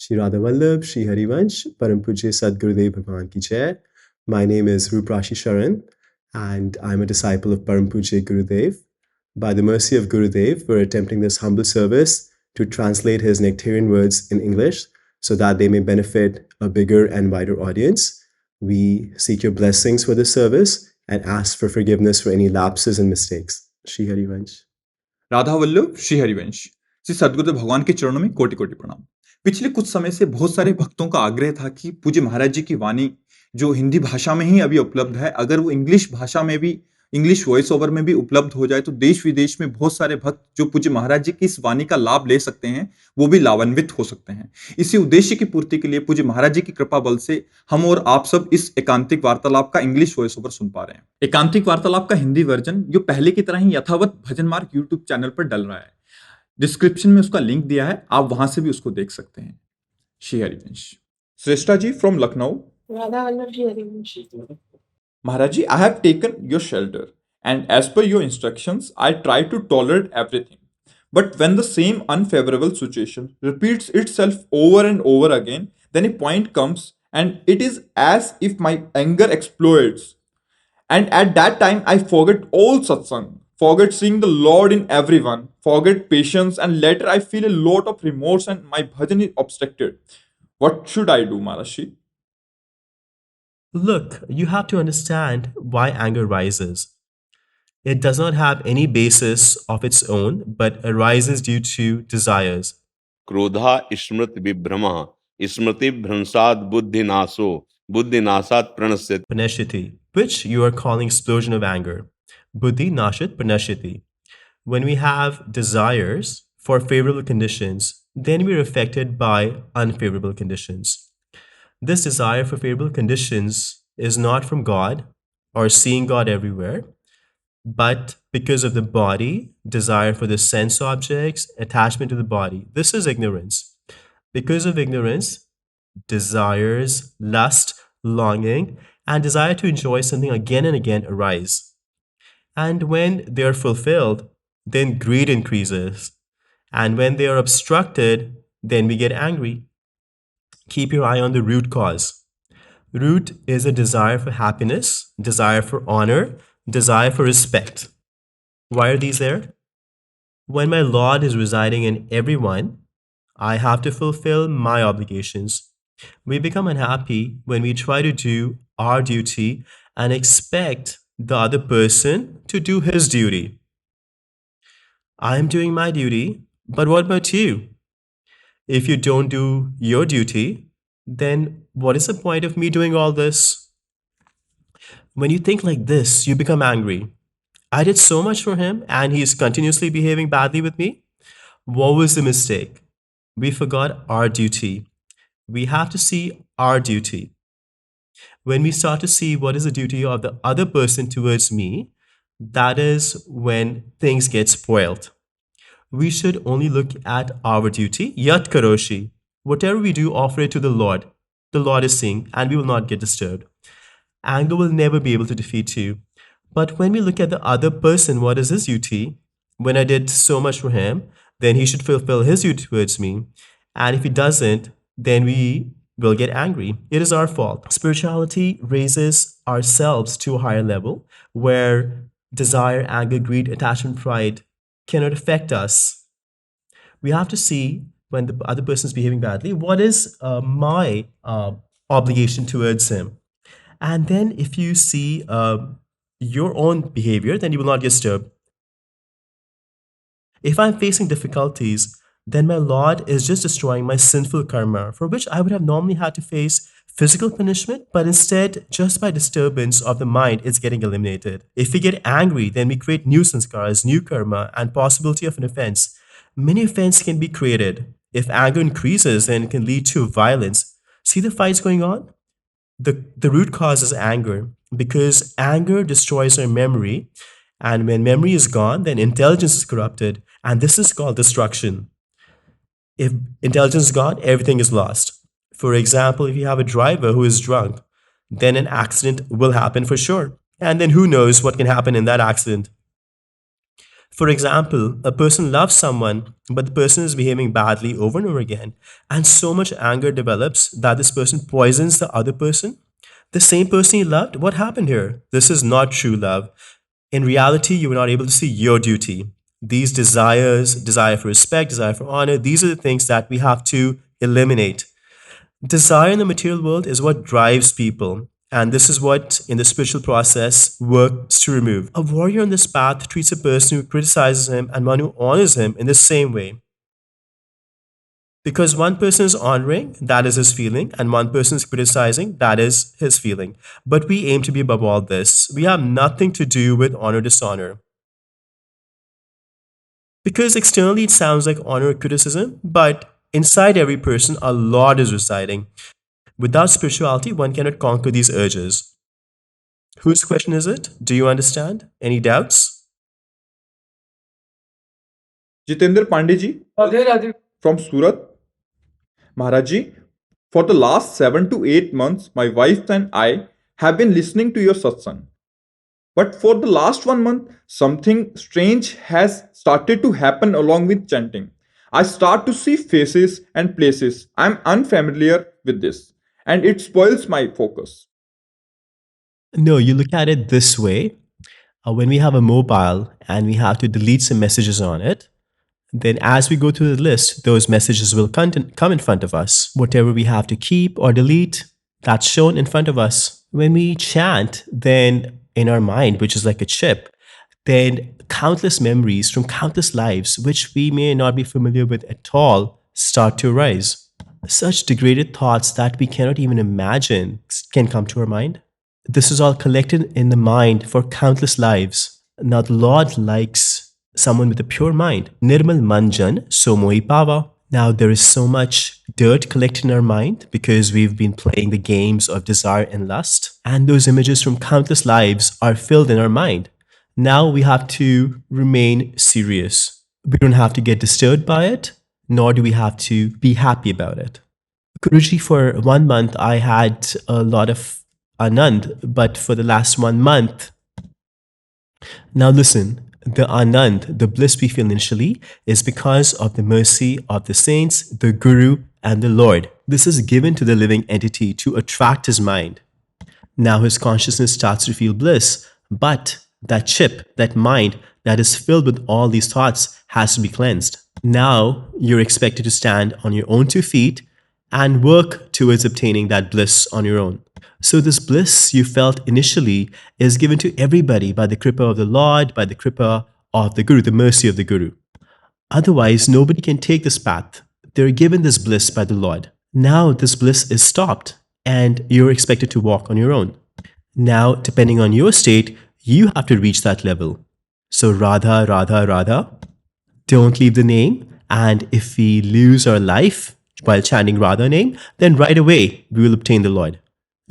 Shri Radha Shri Harivansh, Param Pujya Sadgurudev Bhagwan Ki Jai. My name is Ruprashi Sharan, and I'm a disciple of Param Pujya Gurudev. By the mercy of Gurudev, we're attempting this humble service to translate his nectarian words in English so that they may benefit a bigger and wider audience. We seek your blessings for this service and ask for forgiveness for any lapses and mistakes. Shri Harivansh. Radha Vallabh Shri Harivansh. Shri सद्गुरुदेव भगवान के चरणों में कोटि कोटि प्रणाम। पिछले कुछ समय से बहुत सारे भक्तों का आग्रह था कि पूज्य महाराज जी की वाणी जो हिंदी भाषा में ही अभी उपलब्ध है, अगर वो इंग्लिश भाषा में भी, इंग्लिश वॉइस ओवर में भी उपलब्ध हो जाए तो देश विदेश में बहुत सारे भक्त जो पूज्य महाराज जी की इस वाणी का लाभ ले सकते हैं, वो भी लाभान्वित हो सकते हैं। इसी उद्देश्य की पूर्ति के लिए पूज्य महाराज जी की कृपा बल से हम और आप सब इस एकांतिक वार्तालाप का इंग्लिश वॉइस ओवर सुन पा रहे हैं। एकांतिक वार्तालाप का हिंदी वर्जन जो पहले की तरह ही यथावत भजन मार्ग यूट्यूब चैनल पर डल रहा है। डिस्क्रिप्शन में उसका लिंक दिया है, आप वहां से भी उसको देख सकते हैं। Shri Harivansh. Shreshtha ji from Lucknow. Maharaj ji, I have taken your shelter, and as per your instructions, I try to tolerate everything. But when the same unfavorable situation repeats itself over and over again, then a point comes and it is as if my anger explodes. And at that time, I forget all satsang, forget seeing the Lord in everyone, forget patience, and later I feel a lot of remorse and my bhajan is obstructed. What should I do, Maharaj ji? Look, you have to understand why anger rises. It does not have any basis of its own, but arises due to desires. क्रोधा स्मृति विभ्रमः स्मृति भ्रंशात् बुद्धिनाशो बुद्धिनाशात् प्रणश्यति Pranashyati, which you are calling explosion of anger. Buddhi nashat pranashyati. When we have desires for favorable conditions, then we are affected by unfavorable conditions. This desire for favorable conditions is not from God or seeing God everywhere, but because of the body, desire for the sense objects, attachment to the body. This is ignorance. Because of ignorance, desires, lust, longing, and desire to enjoy something again and again arise. And when they are fulfilled, then greed increases. And when they are obstructed, then we get angry. Keep your eye on the root cause. Root is a desire for happiness, desire for honor, desire for respect. Why are these there? When my Lord is residing in everyone, I have to fulfill my obligations. We become unhappy when we try to do our duty and expect the other person to do his duty. I am doing my duty, but what about you? If you don't do your duty, then what is the point of me doing all this? When you think like this, you become angry. I did so much for him and he is continuously behaving badly with me. What was the mistake? We forgot our duty. We have to see our duty. When we start to see what is the duty of the other person towards me, that is when things get spoiled. We should only look at our duty. Yat karoshi. Whatever we do, offer it to the Lord. The Lord is seeing, and we will not get disturbed. Anger will never be able to defeat you. But when we look at the other person, what is his duty? When I did so much for him, then he should fulfill his duty towards me. And if he doesn't, then we will get angry. It is our fault. Spirituality raises ourselves to a higher level where desire, anger, greed, attachment, pride cannot affect us. We have to see when the other person is behaving badly, what is my obligation towards him? And then if you see your own behavior, then you will not get disturbed. If I'm facing difficulties, then my Lord is just destroying my sinful karma, for which I would have normally had to face physical punishment, but instead, just by disturbance of the mind, it's getting eliminated. If we get angry, then we create new sanskars, new karma, and possibility of an offense. Many offenses can be created. If anger increases, then it can lead to violence. See the fights going on? The root cause is anger, because anger destroys our memory, and when memory is gone, then intelligence is corrupted, and this is called destruction. If intelligence is gone, everything is lost. For example, if you have a driver who is drunk, then an accident will happen for sure. And then who knows what can happen in that accident. For example, a person loves someone, but the person is behaving badly over and over again, and so much anger develops that this person poisons the other person. The same person he loved, what happened here? This is not true love. In reality, you were not able to see your duty. These desires, desire for respect, desire for honor, these are the things that we have to eliminate. Desire in the material world is what drives people. And this is what, in the spiritual process, works to remove. A warrior on this path treats a person who criticizes him and one who honors him in the same way. Because one person is honoring, that is his feeling, and one person is criticizing, that is his feeling. But we aim to be above all this. We have nothing to do with honor dishonor. Because externally it sounds like honor or criticism, but inside every person, a Lord is residing. Without spirituality, one cannot conquer these urges. Whose question is it? Do you understand? Any doubts? Jitendra Pandey from Surat. Maharaji, for the last 7 to 8 months, my wife and I have been listening to your satsang. But for the last 1 month, something strange has started to happen along with chanting. I start to see faces and places. I'm unfamiliar with this, and it spoils my focus. No, you look at it this way. When we have a mobile and we have to delete some messages on it, then as we go through the list, those messages will come in front of us. Whatever we have to keep or delete, that's shown in front of us. When we chant, then in our mind, which is like a chip, then countless memories from countless lives, which we may not be familiar with at all, start to arise. Such degraded thoughts that we cannot even imagine can come to our mind. This is all collected in the mind for countless lives. Now the Lord likes someone with a pure mind. Nirmal manjan somohi pava. Now there is so much dirt collected in our mind because we've been playing the games of desire and lust. And those images from countless lives are filled in our mind. Now we have to remain serious. We don't have to get disturbed by it, nor do we have to be happy about it. Guruji, for 1 month, I had a lot of anand, but for the last 1 month, now listen, the anand, the bliss we feel initially, is because of the mercy of the saints, the Guru, and the Lord. This is given to the living entity to attract his mind. Now his consciousness starts to feel bliss, but that chip, that mind that is filled with all these thoughts has to be cleansed. Now you're expected to stand on your own 2 feet and work towards obtaining that bliss on your own. So this bliss you felt initially is given to everybody by the kripa of the Lord, by the kripa of the Guru, the mercy of the Guru. Otherwise, nobody can take this path. They're given this bliss by the Lord. Now this bliss is stopped and you're expected to walk on your own. Now, depending on your state, you have to reach that level. So Radha, Radha, Radha, don't leave the name. And if we lose our life while chanting Radha name, then right away we will obtain the Lord.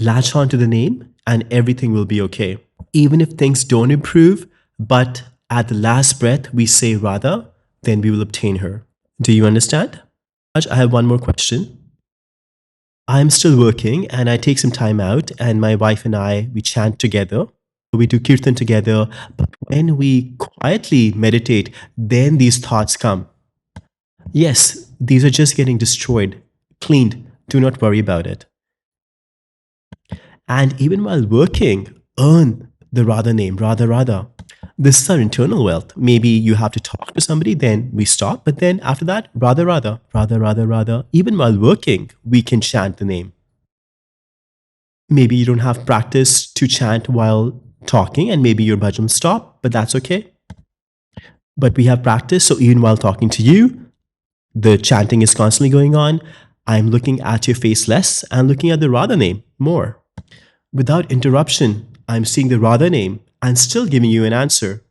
Latch on to the name and everything will be okay. Even if things don't improve, but at the last breath we say Radha, then we will obtain her. Do you understand? I have one more question. I'm still working and I take some time out and my wife and I, we chant together. We do kirtan together. But when we quietly meditate, then these thoughts come. Yes, these are just getting destroyed, cleaned. Do not worry about it. And even while working, earn the Radha name, Radha Radha. This is our internal wealth. Maybe you have to talk to somebody, then we stop. But then after that, Radha Radha, Radha Radha Radha. Even while working, we can chant the name. Maybe you don't have practice to chant while talking and maybe your bhajan will stop, but that's okay. But we have practice, so even while talking to you, the chanting is constantly going on. I'm looking at your face less and looking at the Radha name more. Without interruption, I'm seeing the Radha name and still giving you an answer.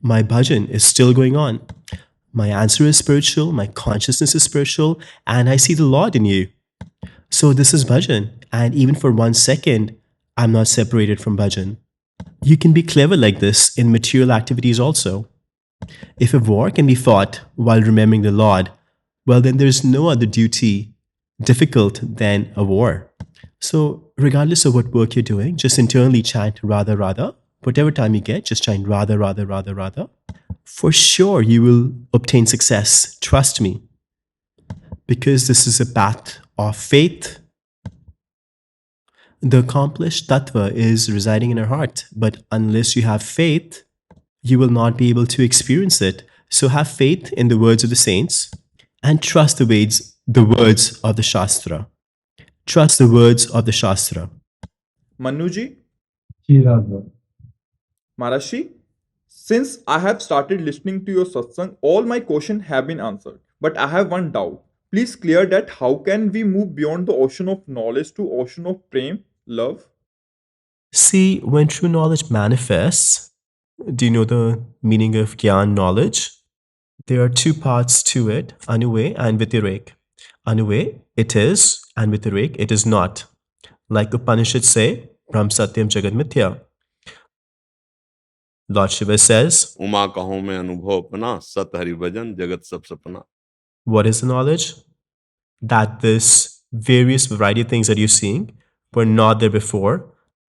My bhajan is still going on. My answer is spiritual, my consciousness is spiritual, and I see the Lord in you. So this is bhajan, and even for 1 second, I'm not separated from bhajan. You can be clever like this in material activities also. If a war can be fought while remembering the Lord, well then there's no other duty difficult than a war. So regardless of what work you're doing, just internally chant Radha Radha. Whatever time you get, just chant Radha Radha Radha Radha. For sure, you will obtain success. Trust me. Because this is a path of faith. The accomplished tattva is residing in our heart. But unless you have faith, you will not be able to experience it. So have faith in the words of the saints and trust the words of the Shastra. Trust the words of the Shastra. Manuji, Shri Radha. Maharaji, since I have started listening to your satsang, all my questions have been answered. But I have one doubt. Please clear that how can we move beyond the ocean of knowledge to ocean of prem, love? See, when true knowledge manifests, do you know the meaning of Gyan knowledge? There are two parts to it, Anuvay and Vitirek. Anuvay, it is, and Vitirek, it is not. Like Upanishads say, Brahm Satyam Jagat Mithya. Lord Shiva says, Uma कहो में अनुभव अपना सत हरि भजन जगत सब सपना. what is the knowledge? That this various variety of things that you're seeing were not there before.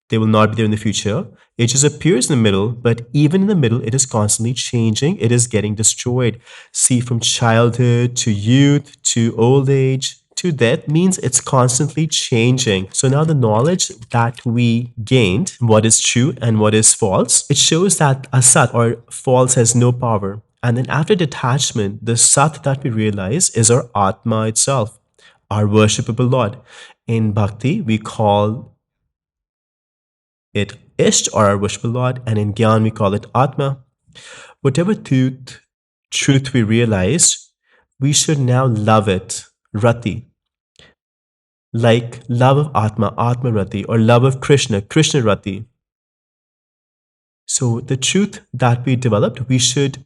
They will not be there in the future. It just appears in the middle, but even in the middle, it is constantly changing. It is getting destroyed. See, from childhood to youth to old age to death means it's constantly changing. So now the knowledge that we gained, what is true and what is false, it shows that asat or false has no power. And then after detachment, the sat that we realize is our Atma itself, our worshipable Lord. In Bhakti, we call it Isht or our worshipful Lord, and in Gyan we call it Atma. Whatever truth we realized, we should now love it, Rati. Like love of Atma, Atma Rati, or love of Krishna, Krishna Rati. So the truth that we developed, we should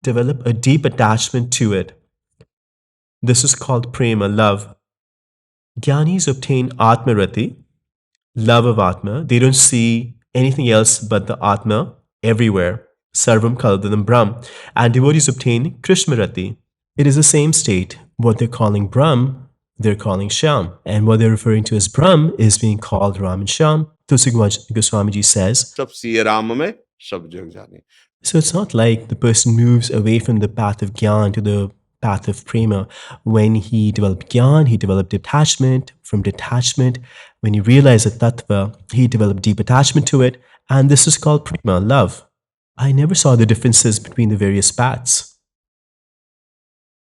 develop a deep attachment to it. This is called prema, love. Gyanis obtain Atma Rati, love of Atma. They don't see anything else but the Atma everywhere. Sarvam Kaladadam Brahm. And devotees obtain Krishna Rati. It is the same state. What they're calling Brahm, they're calling Sham. And what they're referring to as Brahm is being called Ram and Sham. Tulsi Goswamiji says, सब सिय राम में सब जग जाने. so it's not like the person moves away from the path of Gyan to the path of Prema. When he developed Gyan, he developed detachment. From detachment, when he realized the Tattva, he developed deep attachment to it. And this is called Prema, love. I never saw the differences between the various paths.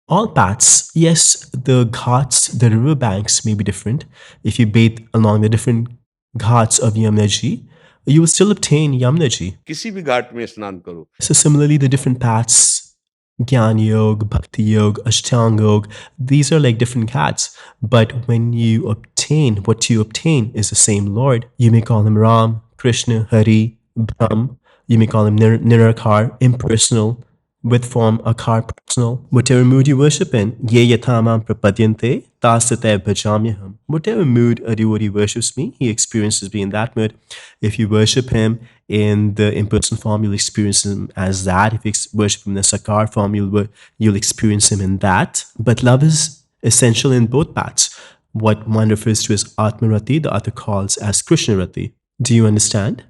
All paths, yes, the ghats, the river banks may be different. If you bathe along the different ghats of Yamunaji, you will still obtain Yamunaji. किसी भी घाट में स्नान करो. So similarly, the different paths, Gyan Yoga, Bhakti Yoga, Ashtanga Yoga, these are like different ghats. But when you obtain, what you obtain is the same Lord. You may call him Ram, Krishna, Hari, Brahm. You may call him Nirakar, impersonal, with form Akar, personal. Whatever mood you worship in, ye yathamam prapadyante, tasate bhajamyaham. Whatever mood a devotee worships me, he experiences me in that mood. If you worship him in the impersonal form, you'll experience him as that. If you worship him in the Sakar form, you'll experience him in that. But love is essential in both paths. What one refers to as Atmarati, the other calls as Krishnarati. Do you understand?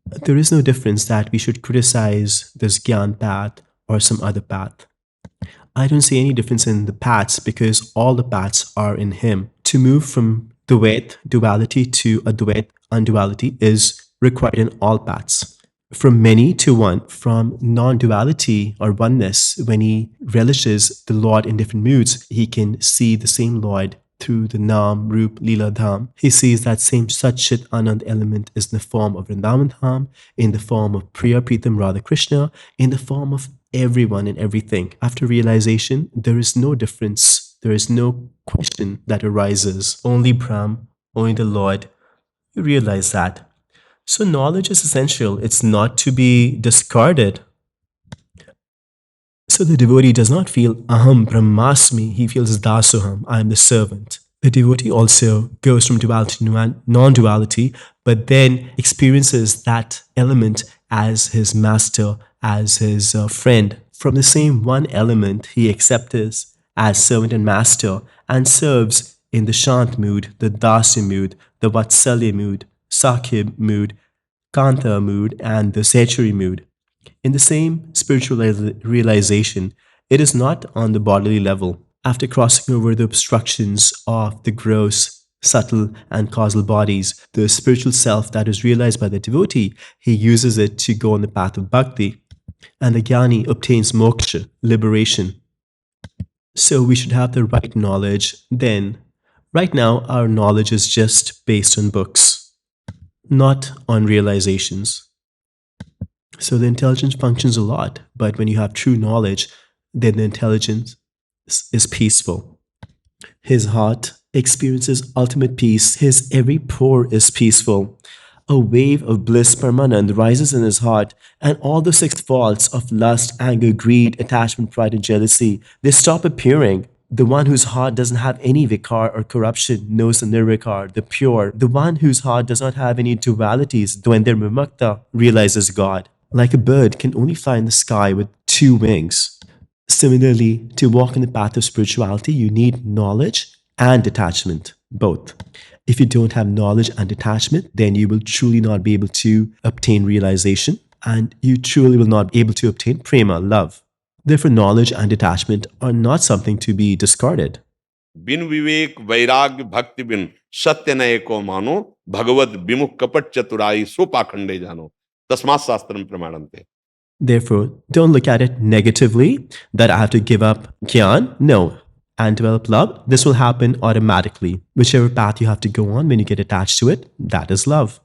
There is no difference that we should criticize this Gyan path or some other path. I don't see any difference in the paths because all the paths are in him. To move from Dvait, duality, to Advait, unduality, is required in all paths. From many to one, from non-duality or oneness, when he relishes the Lord in different moods, he can see the same Lord through the Nam, Rup, Lila, Dham. He sees that same Sat Chit Anand element is in the form of Vrindavan Dham, in the form of Priya Pritam Radha Krishna, in the form of everyone and everything. After realization, there is no difference. There is no question that arises. Only Brahm, only the Lord. You realize that. So knowledge is essential. It's not to be discarded. So the devotee does not feel aham brahmasmi, he feels dasoham, I am the servant. The devotee also goes from duality to non-duality, but then experiences that element as his master, as his friend. From the same one element, he accepts as servant and master and serves in the Shant mood, the Dasi mood, the Vatsalya mood, Sakhya mood, Kanta mood, and the Sechari mood. In the same spiritual realization, it is not on the bodily level. After crossing over the obstructions of the gross, subtle, and causal bodies, the spiritual self that is realized by the devotee, he uses it to go on the path of bhakti. And the jnani obtains moksha, liberation. So we should have the right knowledge then. Right now, our knowledge is just based on books, not on realizations. So the intelligence functions a lot, but when you have true knowledge, then the intelligence is peaceful. His heart experiences ultimate peace. His every pore is peaceful. A wave of bliss Premanand rises in his heart, and all the six faults of lust, anger, greed, attachment, pride, and jealousy, they stop appearing. The one whose heart doesn't have any vikar or corruption knows the nirvikar, the pure. The one whose heart does not have any dualities, when they're vimakta, realizes God. Like a bird can only fly in the sky with two wings. Similarly, to walk in the path of spirituality, you need knowledge and detachment, both. If you don't have knowledge and detachment, then you will truly not be able to obtain realization, and you truly will not be able to obtain prema, love. Therefore, knowledge and detachment are not something to be discarded. बिन विवेक वैराग्य भक्ति बिन सत्य नय को मानो भगवत विमुख कपट चतुराई सो पाखंडे जानो तस्मात् शास्त्रम प्रमाणन्ते. Therefore, don't look at it negatively that I have to give up gyan. No. And develop love. This will happen automatically. Whichever path you have to go on when you get attached to it, that is love.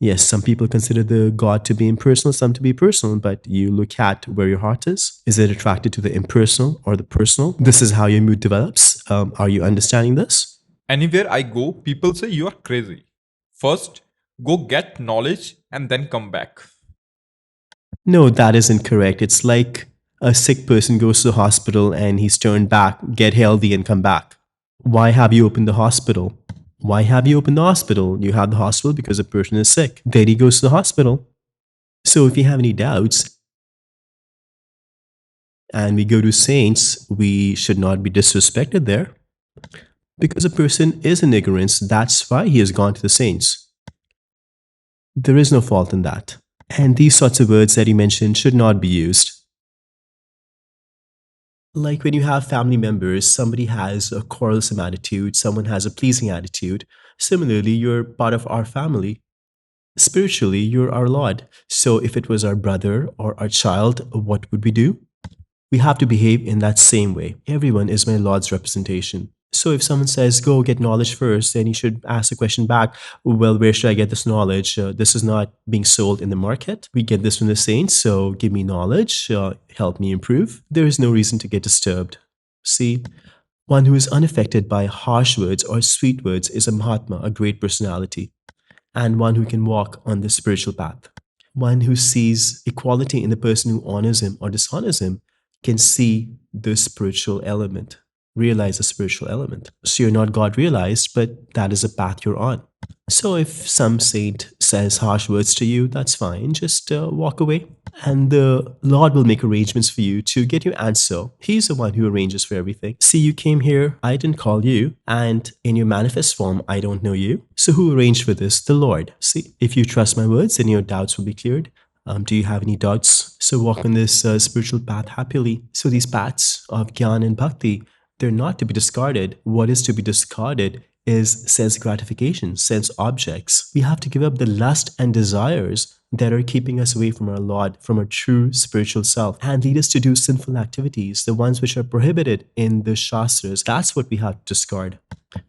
Yes, some people consider the God to be impersonal, some to be personal, but you look at where your heart is. Is it attracted to the impersonal or the personal? This is how your mood develops. Are you understanding this? Anywhere I go, people say you are crazy. First, go get knowledge and then come back. No, that is incorrect. It's like a sick person goes to the hospital and he's turned back, get healthy and come back. Why have you opened the hospital? Why have you opened the hospital? You have the hospital because a person is sick. Then he goes to the hospital. So if you have any doubts and we go to saints, we should not be disrespected there. Because a person is in ignorance, that's why he has gone to the saints. There is no fault in that. And these sorts of words that you mentioned should not be used. Like when you have family members, somebody has a quarrelsome attitude, someone has a pleasing attitude. Similarly, you're part of our family. Spiritually, you're our Lord. So if it was our brother or our child, what would we do? We have to behave in that same way. Everyone is my Lord's representation. So if someone says, go get knowledge first, then you should ask the question back, well, where should I get this knowledge? This is not being sold in the market. We get this from the saints, so give me knowledge, help me improve. There is no reason to get disturbed. See, one who is unaffected by harsh words or sweet words is a Mahatma, a great personality, and one who can walk on the spiritual path. One who sees equality in the person who honors him or dishonors him can see the spiritual element. Realize the spiritual element. So you're not God realized, but that is a path you're on. So if some saint says harsh words to you, that's fine. Just walk away. And the Lord will make arrangements for you to get your answer. He's the one who arranges for everything. See, you came here, I didn't call you, and in your manifest form, I don't know you. So who arranged for this? The Lord. See, if you trust my words, then your doubts will be cleared. Do you have any doubts? So walk on this spiritual path happily. So these paths of Gyan and Bhakti, they're not to be discarded. What is to be discarded is sense gratification, sense objects. We have to give up the lust and desires that are keeping us away from our Lord, from our true spiritual self, and lead us to do sinful activities, the ones which are prohibited in the Shastras. That's what we have to discard.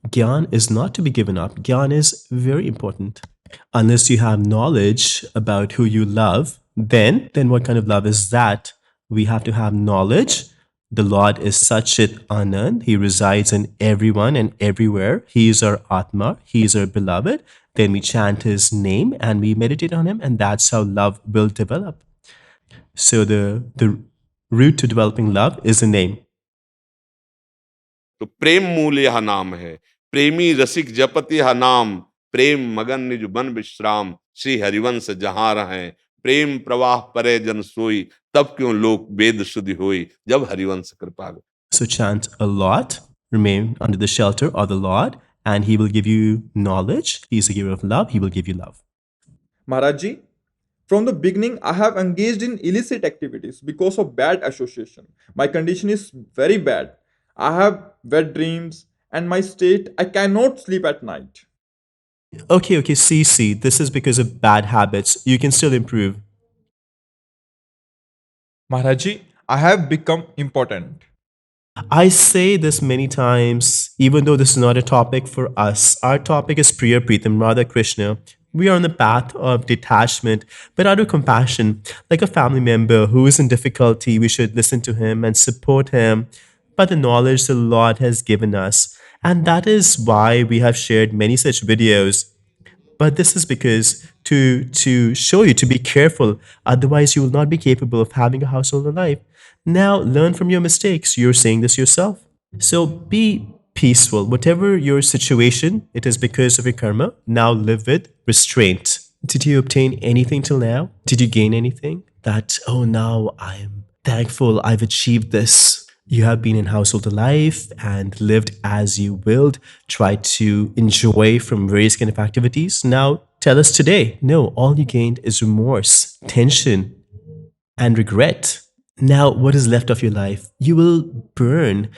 Gyan is not to be given up. Gyan is very important. Unless you have knowledge about who you love, then what kind of love is that? We have to have knowledge. The Lord is Satchit Anand. He resides in everyone and everywhere. He is our Atma. He is our beloved. Then we chant His name and we meditate on Him, and that's how love will develop. So the route to developing love is the name. तो प्रेम मूल यह नाम है, प्रेमी रसिक जपति यह नाम, प्रेम मगन निज बन विश्राम, श्री हरिवंश जहां रहें, प्रेम प्रवाह परे जन सोई, तब क्यों लोक वेद शुद्धि होई, जब हरिवंश कृपा. So chant a lot, remain under the shelter of the Lord, and He will give you knowledge. He is a giver of love. He will give you love. Maharaji, From the beginning, I have engaged in illicit activities because of bad association. My condition is very bad. I have wet dreams, and my state, I cannot sleep at night. Okay, see, this is because of bad habits. You can still improve. Maharaji, I have become important. I say this many times, even though this is not a topic for us. Our topic is Priya Pritam, Radha Krishna. We are on the path of detachment, but out of compassion, like a family member who is in difficulty, we should listen to him and support him by the knowledge the Lord has given us. And that is why we have shared many such videos. But this is because to show you to be careful, otherwise you will not be capable of having a household life. Now learn from your mistakes. You're saying this yourself. So be peaceful. Whatever your situation, it is because of your karma. Now live with restraint. Did you obtain anything till now? Did you gain anything? That, oh, now I'm thankful I've achieved this. You have been in household life and lived as you willed, tried to enjoy from various kind of activities. Now tell us today. No, all you gained is remorse, tension, and regret. Now, what is left of your life? You will burn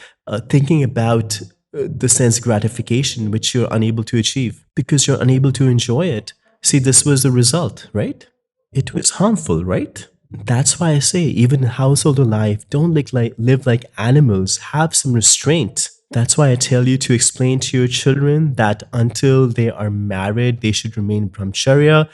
thinking about the sense gratification which you're unable to achieve because you're unable to enjoy it. See, this was the result, right? It was harmful, right? That's why I say, even in household life, don't live like animals. Have some restraint. That's why I tell you to explain to your children that until they are married, they should remain brahmacharya.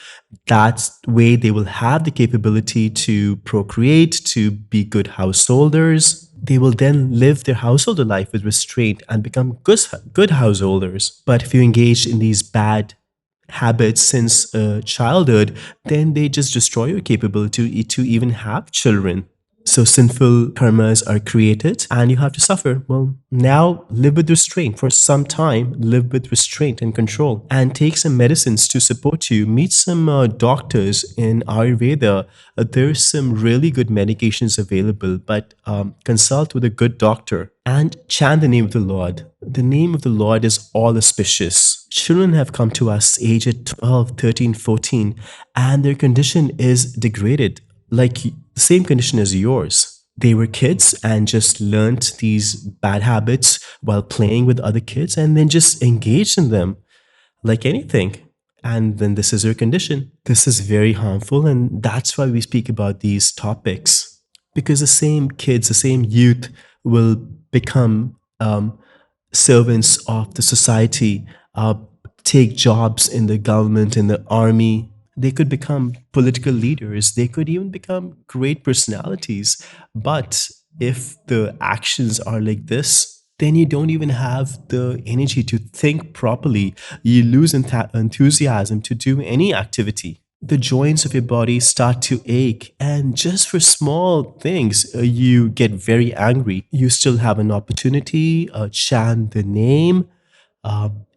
That's the way they will have the capability to procreate, to be good householders. They will then live their household life with restraint and become good householders. But if you engage in these bad habits since childhood, then they just destroy your capability to even have children. So sinful karmas are created and you have to suffer. Well, now live with restraint. For some time, live with restraint and control and take some medicines to support you. Meet some doctors in Ayurveda. There's some really good medications available, but consult with a good doctor and chant the name of the Lord. The name of the Lord is all auspicious. Children have come to us age at 12, 13, 14, and their condition is degraded, like the same condition as yours. They were kids and just learnt these bad habits while playing with other kids and then just engaged in them like anything. And then this is your condition. This is very harmful, and that's why we speak about these topics. Because the same kids, the same youth will become servants of the society, take jobs in the government, in the army. They could become political leaders. They could even become great personalities. But if the actions are like this, then you don't even have the energy to think properly. You lose enthusiasm to do any activity. The joints of your body start to ache, and just for small things, you get very angry. You still have an opportunity, chant the name,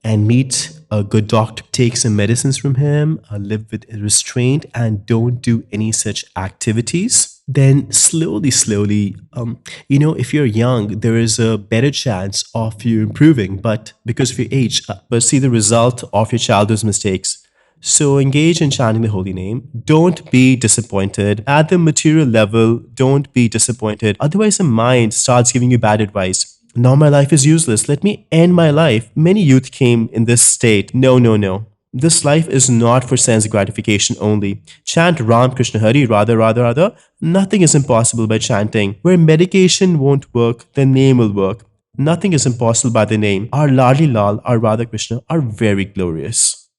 and meet a good doctor. Take some medicines from him, live with restraint, and don't do any such activities. Then slowly, if you're young, there is a better chance of you improving, but because of your age, but see the result of your childhood's mistakes. So engage in chanting the holy name. Don't be disappointed. At the material level, don't be disappointed. Otherwise, the mind starts giving you bad advice. Now my life is useless. Let me end my life. Many youth came in this state. No. This life is not for sense gratification only. Chant Ram Krishna Hari Radha Radha Radha. Nothing is impossible by chanting. Where medication won't work, the name will work. Nothing is impossible by the name. Our Ladli Lal, our Radha Krishna are very glorious.